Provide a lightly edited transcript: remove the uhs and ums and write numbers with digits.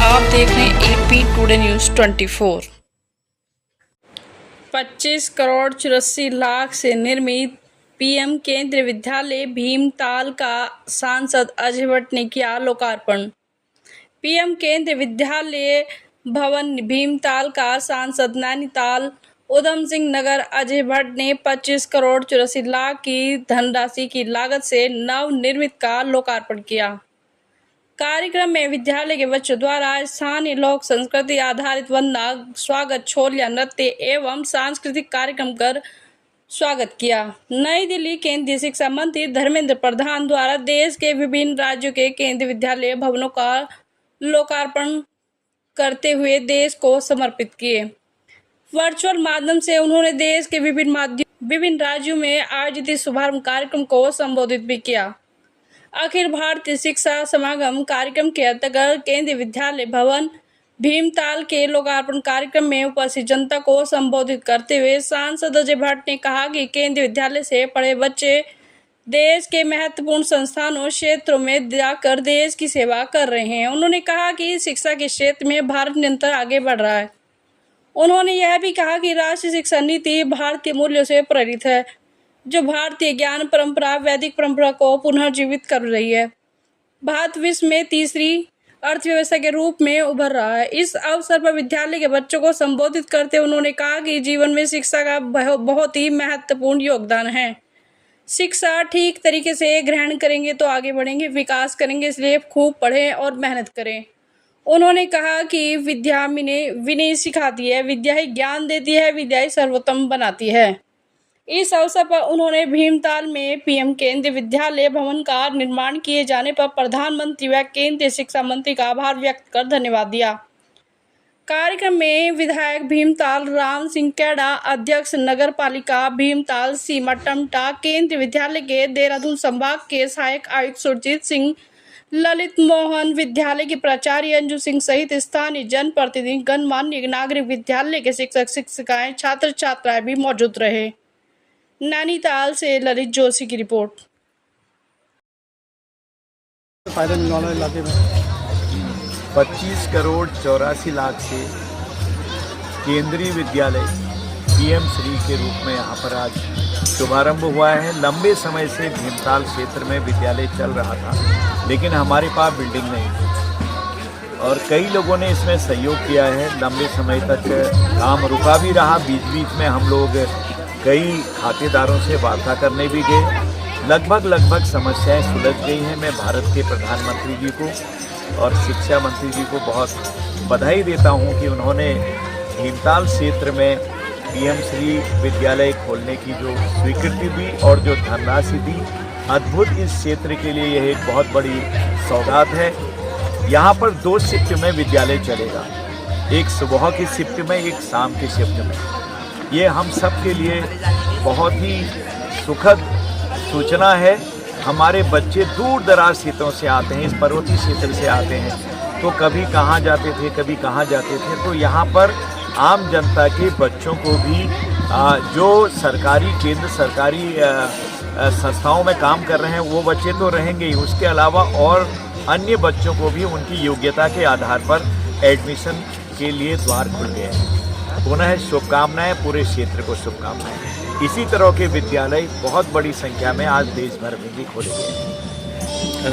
आप देख रहे हैं AP today news 24। 25 crore 84 lakh से निर्मित पीएम केंद्रीय विद्यालय भीमताल का सांसद अजय भट्ट ने किया लोकार्पण। पीएम केंद्रीय विद्यालय भवन भीमताल का सांसद नैनीताल उधम सिंह नगर अजय भट्ट ने 25 करोड़ 84 लाख की धनराशि की लागत से नवनिर्मित का लोकार्पण किया। कार्यक्रम में विद्यालय के बच्चों द्वारा स्थानीय लोक संस्कृति आधारित वंदना, स्वागत, छोलिया नृत्य एवं सांस्कृतिक कार्यक्रम कर स्वागत किया। नई दिल्ली केंद्रीय शिक्षा मंत्री धर्मेंद्र प्रधान द्वारा देश के विभिन्न राज्यों के केंद्रीय विद्यालय भवनों का लोकार्पण करते हुए देश को समर्पित किए। वर्चुअल माध्यम से उन्होंने देश के विभिन्न राज्यों में आयोजित शुभारंभ कार्यक्रम को संबोधित भी किया। अखिल भारतीय शिक्षा समागम कार्यक्रम के अंतर्गत केंद्रीय विद्यालय भवन भीमताल के लोकार्पण कार्यक्रम में उपस्थित जनता को संबोधित करते हुए सांसद अजय भट्ट ने कहा कि केंद्रीय विद्यालय से पढ़े बच्चे देश के महत्वपूर्ण संस्थानों क्षेत्रों में जाकर देश की सेवा कर रहे हैं। उन्होंने कहा कि शिक्षा के क्षेत्र में भारत निरंतर आगे बढ़ रहा है। उन्होंने यह भी कहा कि राष्ट्रीय शिक्षा नीति भारतीय मूल्यों से प्रेरित है, जो भारतीय ज्ञान परंपरा, वैदिक परंपरा को पुनर्जीवित कर रही है। भारत विश्व में तीसरी अर्थव्यवस्था के रूप में उभर रहा है। इस अवसर पर विद्यालय के बच्चों को संबोधित करते हुए उन्होंने कहा कि जीवन में शिक्षा का बहुत ही महत्वपूर्ण योगदान है। शिक्षा ठीक तरीके से ग्रहण करेंगे तो आगे बढ़ेंगे, विकास करेंगे, इसलिए खूब पढ़ें और मेहनत करें। उन्होंने कहा कि विद्या विनय सिखाती है, विद्या ही ज्ञान देती है, विद्या ही सर्वोत्तम बनाती है। इस अवसर पर उन्होंने भीमताल में पीएम केंद्रीय विद्यालय भवन का निर्माण किए जाने पर प्रधानमंत्री व केंद्रीय शिक्षा मंत्री का आभार व्यक्त कर धन्यवाद दिया। कार्यक्रम में विधायक भीमताल राम सिंह कैडा, अध्यक्ष नगर पालिका भीमताल सीमा टमटा, केंद्रीय विद्यालय के देहरादून संभाग के सहायक आयुक्त सुरजीत सिंह, ललित मोहन, विद्यालय के प्राचार्य अंजू सिंह सहित स्थानीय जनप्रतिनिधि, गणमान्य नागरिक, विद्यालय के शिक्षक शिक्षिकाएं, छात्र छात्राएं भी मौजूद रहे। नैनीताल से ललित जोशी की रिपोर्ट। फायदा मिलने वाला इलाके में 25 करोड़ 84 लाख से केंद्रीय विद्यालय पीएम श्री के रूप में यहाँ पर आज शुभारंभ हुआ है। लंबे समय से भीमताल क्षेत्र में विद्यालय चल रहा था, लेकिन हमारे पास बिल्डिंग नहीं थी और कई लोगों ने इसमें सहयोग किया है। लंबे समय तक काम रुका भी रहा। बीच बीच में हम लोग कई खातेदारों से वार्ता करने भी गए। लगभग समस्याएं सुलझ गई हैं। मैं भारत के प्रधानमंत्री जी को और शिक्षा मंत्री जी को बहुत बधाई देता हूं कि उन्होंने भीमताल क्षेत्र में पीएम श्री विद्यालय खोलने की जो स्वीकृति दी और जो धनराशि दी, अद्भुत। इस क्षेत्र के लिए यह एक बहुत बड़ी सौगात है। यहाँ पर 2 शिफ्ट में विद्यालय चलेगा, एक सुबह की शिफ्ट में, एक शाम की शिफ्ट में। ये हम सब के लिए बहुत ही सुखद सूचना है। हमारे बच्चे दूर दराज क्षेत्रों से आते हैं, इस पर्वतीय क्षेत्र से आते हैं, तो कभी कहाँ जाते थे, कभी कहाँ जाते थे। तो यहाँ पर आम जनता के बच्चों को भी जो सरकारी केंद्र सरकारी संस्थाओं में काम कर रहे हैं वो बच्चे तो रहेंगे ही, उसके अलावा और अन्य बच्चों को भी उनकी योग्यता के आधार पर एडमिशन के लिए द्वार खुल गए हैं। पुनः शुभकामनाएं, पूरे क्षेत्र को शुभकामनाएं। इसी तरह के विद्यालय बहुत बड़ी संख्या में आज देश भर में भी खोले गए हैं।